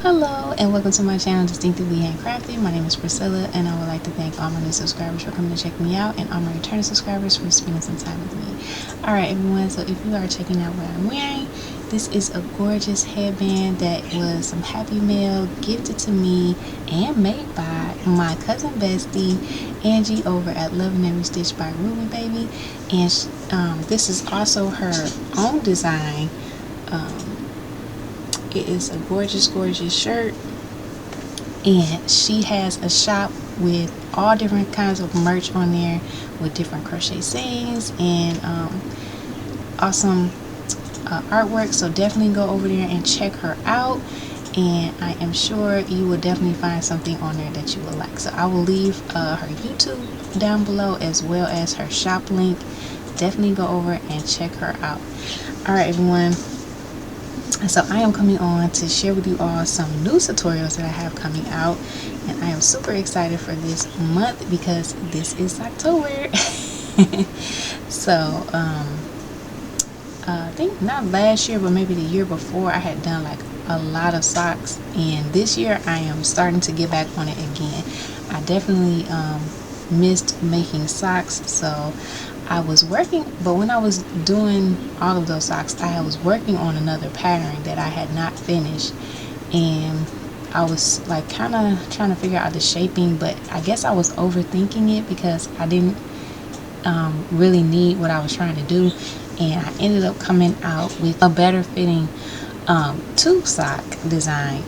Hello and welcome to my channel, Distinctively Handcrafted. My name is Priscilla and I would like to thank all my new subscribers for coming to check me out and all my returning subscribers for spending some time with me. Alright everyone, so if you are checking out what I'm wearing, this is a gorgeous headband that was some Happy Mail gifted to me and made by my cousin bestie Angie over at Love and Every Stitch by Ruby Baby. And this is also her own design. It is a gorgeous shirt, and she has a shop with all different kinds of merch on there with different crochet sayings and awesome artwork. So definitely go over there and check her out, and I am sure you will definitely find something on there that you will like. So I will leave her YouTube down below as well as her shop link. Definitely go over and check her out. Alright everyone, so I am coming on to share with you all some new tutorials that I have coming out, and I am super excited for this month because this is October. So I think not last year but maybe the year before I had done like a lot of socks, and this year I am starting to get back on it again. I definitely missed making socks, so I was working, but when I was doing all of those socks, I was working on another pattern that I had not finished, and I was like kind of trying to figure out the shaping, but I guess I was overthinking it because I didn't really need what I was trying to do, and I ended up coming out with a better fitting tube sock design,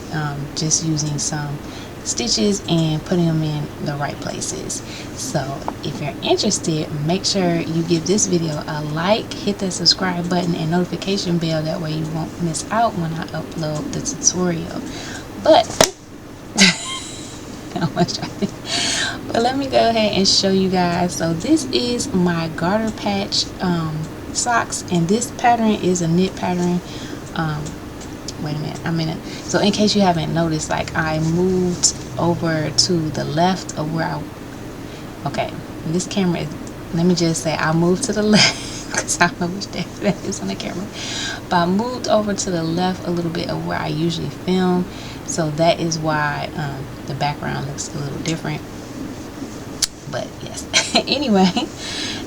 just using some stitches and putting them in the right places. So if you're interested, make sure you give this video a like, hit that subscribe button and notification bell, that way you won't miss out when I upload the tutorial. But but let me go ahead and show you guys. So this is my garter patch socks, and this pattern is a knit pattern. Wait a minute, so in case you haven't noticed, like I moved over to the left of where okay, this camera is, let me just say I moved to the left because I don't know which day that is on the camera, but I moved over to the left a little bit of where I usually film, so that is why the background looks a little different. But yes, anyway,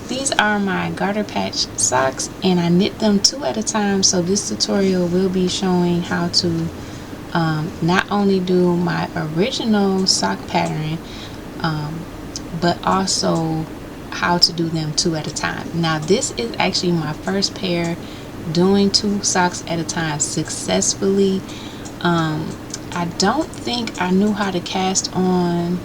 these are my garter patch socks, and I knit them 2 at a time. So this tutorial will be showing how to not only do my original sock pattern, but also how to do them 2 at a time. Now this is actually my first pair doing 2 socks at a time successfully. I don't think I knew how to cast on,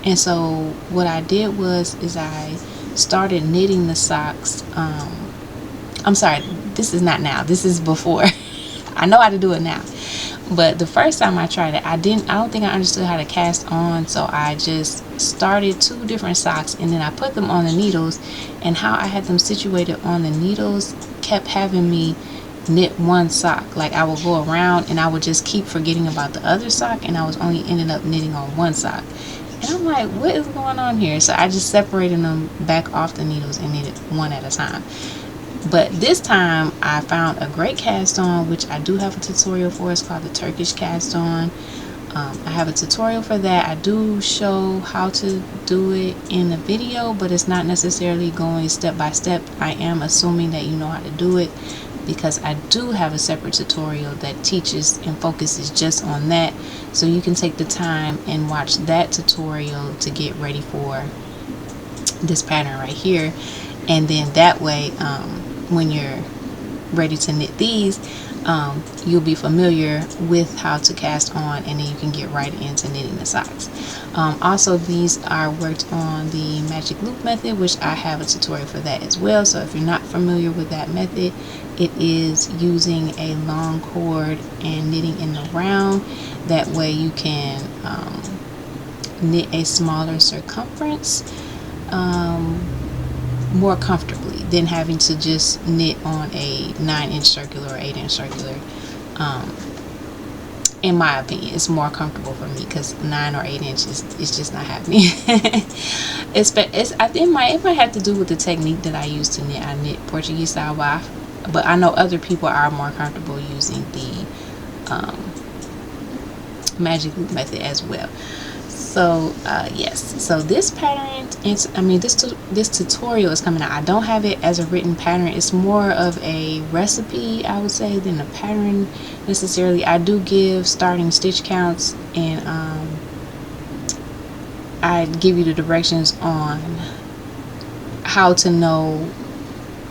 and so what I did was I started knitting the socks. I'm sorry, this is not now, this is before. I know how to do it now, but the first time I tried it, I don't think I understood how to cast on, so I just started 2 different socks and then I put them on the needles, and how I had them situated on the needles kept having me knit 1 sock. Like I would go around and I would just keep forgetting about the other sock, and I was only ending up knitting on 1 sock. And I'm like, what is going on here? So I just separated them back off the needles and knitted 1 at a time. But this time I found a great cast on, which I do have a tutorial for. It's called the Turkish cast on. I have a tutorial for that. I do show how to do it in the video, but it's not necessarily going step by step. I am assuming that you know how to do it, because I do have a separate tutorial that teaches and focuses just on that, so you can take the time and watch that tutorial to get ready for this pattern right here, and then that way when you're ready to knit these, you'll be familiar with how to cast on, and then you can get right into knitting the socks. Also, these are worked on the magic loop method, which I have a tutorial for that as well. So if you're not familiar with that method, it is using a long cord and knitting in the round. That way you can knit a smaller circumference more comfortably than having to just knit on a 9-inch circular or 8-inch circular. In my opinion, it's more comfortable for me because 9 or 8 inches is just not happening. I think it might have to do with the technique that I use to knit. I knit Portuguese style, but I know other people are more comfortable using the magic loop method as well. So yes, so this pattern, this tutorial is coming out. I don't have it as a written pattern. It's more of a recipe, I would say, than a pattern necessarily. I do give starting stitch counts, and I give you the directions on how to know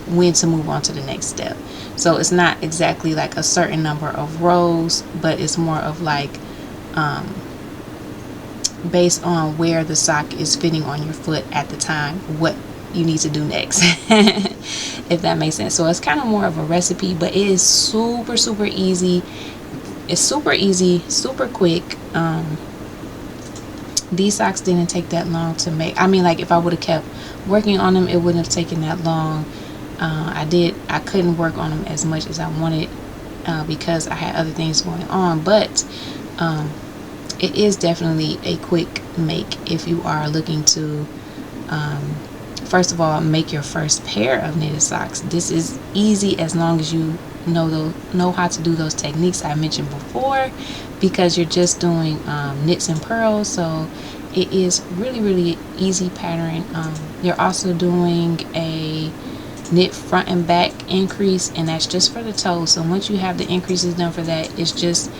when to move on to the next step. So it's not exactly like a certain number of rows, but it's more of like based on where the sock is fitting on your foot at the time, what you need to do next. If that makes sense. So it's kind of more of a recipe, but it is super easy. It's super easy, super quick. These socks didn't take that long to make. I mean, like, if I would have kept working on them, it wouldn't have taken that long. I couldn't work on them as much as I wanted because I had other things going on, but it is definitely a quick make if you are looking to first of all make your first pair of knitted socks. This is easy as long as you know how to do those techniques I mentioned before, because you're just doing knits and purls. So it is really easy pattern. You're also doing a knit front and back increase, and that's just for the toes. So once you have the increases done for that, it's just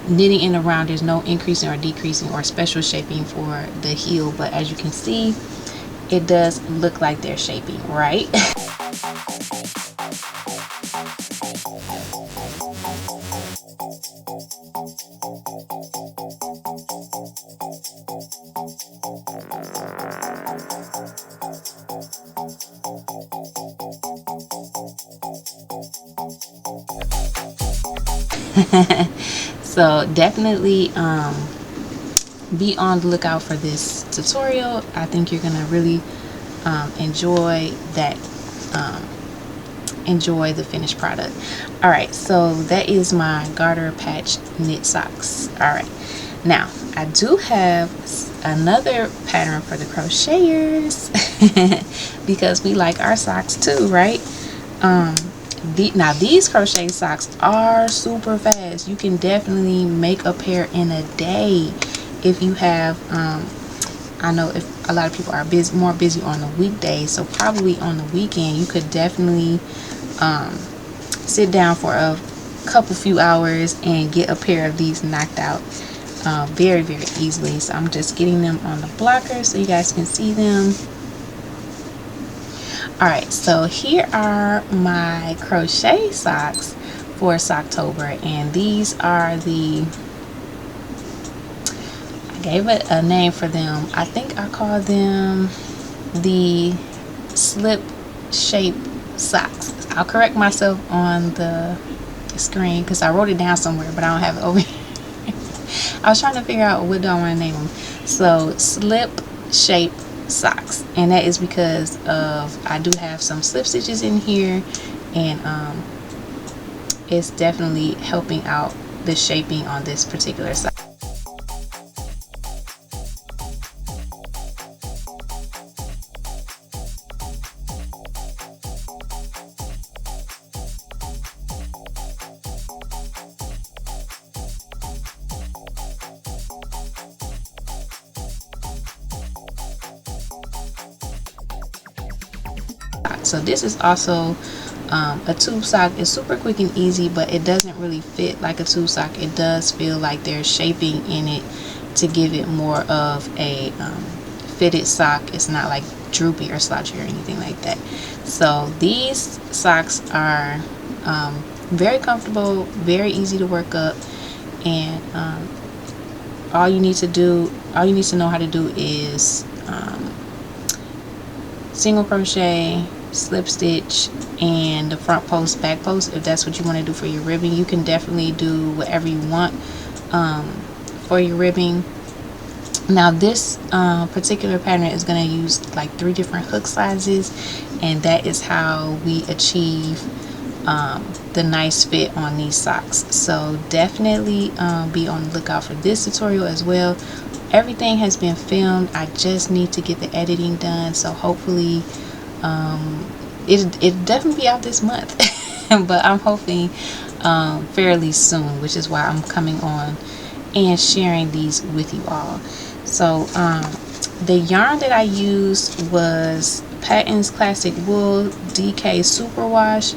knitting in around. There's no increasing or decreasing or special shaping for the heel, but as you can see, it does look like they're shaping, right? So definitely be on the lookout for this tutorial. I think you're gonna really enjoy that, enjoy the finished product. All right, so that is my garter patch knit socks. All right, now I do have another pattern for the crocheters because we like our socks too, right? Now these crochet socks are super fast. You can definitely make a pair in a day if you have I know if a lot of people are more busy on the weekdays, so probably on the weekend you could definitely sit down for a few hours and get a pair of these knocked out very easily. So I'm just getting them on the blocker so you guys can see them. Alright, so here are my crochet socks for Socktober, and these are the, I gave it a name for them. I think I call them the slip shape socks. I'll correct myself on the screen because I wrote it down somewhere, but I don't have it over here. I was trying to figure out what do I want to name them. So slip shape socks, and that is because of I do have some slip stitches in here, and it's definitely helping out the shaping on this particular sock. So this is also a tube sock. It's super quick and easy, but it doesn't really fit like a tube sock. It does feel like there's shaping in it to give it more of a fitted sock. It's not like droopy or slouchy or anything like that. So these socks are very comfortable, very easy to work up, and all you need to know how to do is single crochet, slip stitch, and the front post, back post. If that's what you want to do for your ribbing, you can definitely do whatever you want for your ribbing. Now this particular pattern is going to use like 3 different hook sizes, and that is how we achieve the nice fit on these socks. So definitely be on the lookout for this tutorial as well. Everything has been filmed. I just need to get the editing done, so hopefully it'll definitely be out this month. But I'm hoping fairly soon, which is why I'm coming on and sharing these with you all. So the yarn that I used was Patton's Classic Wool DK Superwash,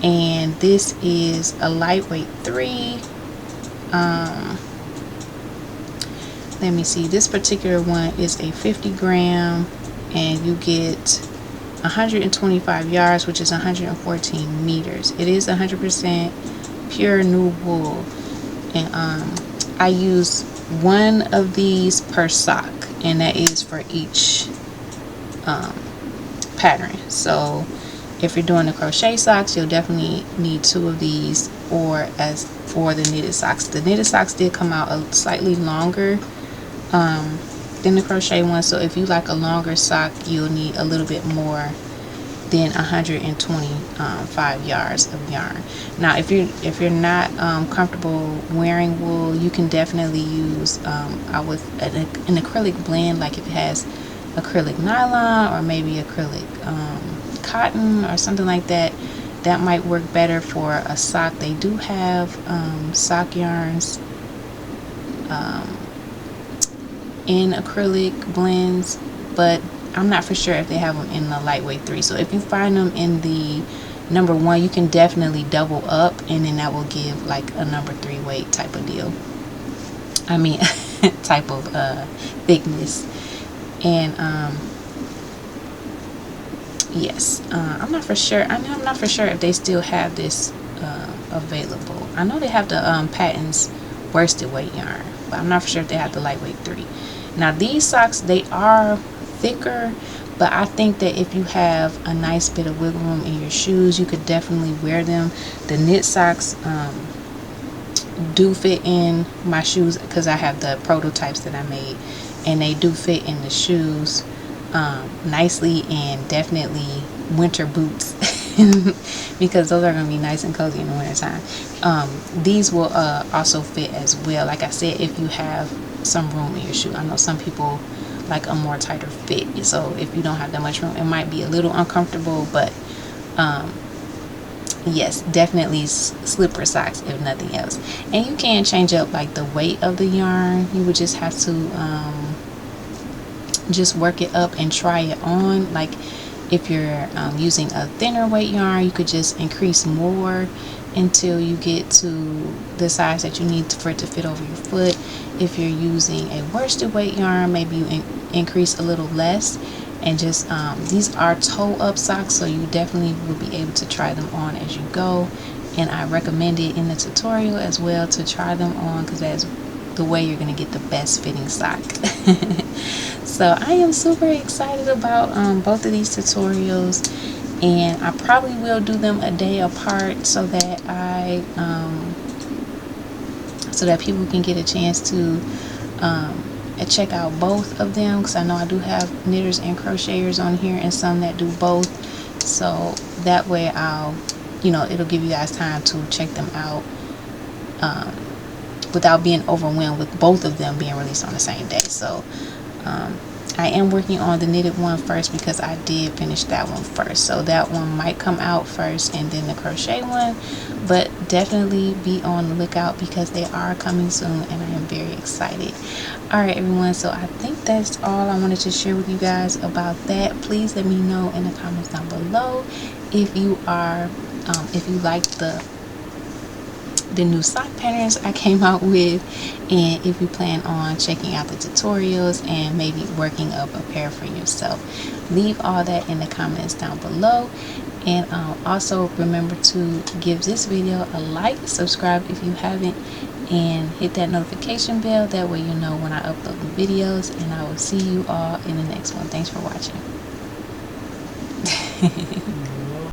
and this is a lightweight 3. Let me see, this particular one is a 50 gram, and you get 125 yards, which is 114 meters. It is 100% pure new wool, and I use one of these per sock, and that is for each pattern. So if you're doing the crochet socks, you'll definitely need 2 of these, or as for the knitted socks. The knitted socks did come out a slightly longer than the crochet one, so if you like a longer sock, you'll need a little bit more than 125 yards of yarn. Now if you're not comfortable wearing wool, you can definitely use an acrylic blend, like if it has acrylic nylon or maybe acrylic cotton or something like that. That might work better for a sock. They do have sock yarns in acrylic blends, but I'm not for sure if they have them in the lightweight 3. So if you find them in the number 1, you can definitely double up, and then that will give like a number 3 weight type of deal. I mean type of thickness. And yes, I'm not for sure. I'm not for sure if they still have this available. I know they have the Patton's worsted weight yarn, but I'm not for sure if they have the lightweight 3. Now these socks, they are thicker, but I think that if you have a nice bit of wiggle room in your shoes, you could definitely wear them. The knit socks do fit in my shoes because I have the prototypes that I made, and they do fit in the shoes nicely, and definitely winter boots because those are going to be nice and cozy in the winter time. These will also fit as well, like I said, if you have some room in your shoe. I know some people like a more tighter fit, so if you don't have that much room, it might be a little uncomfortable, but yes, definitely slipper socks if nothing else. And you can change up like the weight of the yarn. You would just have to just work it up and try it on. Like if you're using a thinner weight yarn, you could just increase more until you get to the size that you need for it to fit over your foot. If you're using a worsted weight yarn, maybe you increase a little less. And just these are toe up socks, so you definitely will be able to try them on as you go, and I recommend it in the tutorial as well to try them on, because that's the way you're going to get the best fitting sock. So I am super excited about both of these tutorials, and I probably will do them a day apart so that people can get a chance to check out both of them, because I know I do have knitters and crocheters on here and some that do both, so that way it'll give you guys time to check them out without being overwhelmed with both of them being released on the same day. So I am working on the knitted one first because I did finish that one first, so that one might come out first and then the crochet one, but definitely be on the lookout because they are coming soon and I am very excited. Alright everyone, so I think that's all I wanted to share with you guys about that. Please let me know in the comments down below if you like the new sock patterns I came out with, and if you plan on checking out the tutorials and maybe working up a pair for yourself. Leave all that in the comments down below, and also remember to give this video a like, subscribe if you haven't, and hit that notification bell. That way you'll know when I upload the videos, and I will see you all in the next one. Thanks for watching.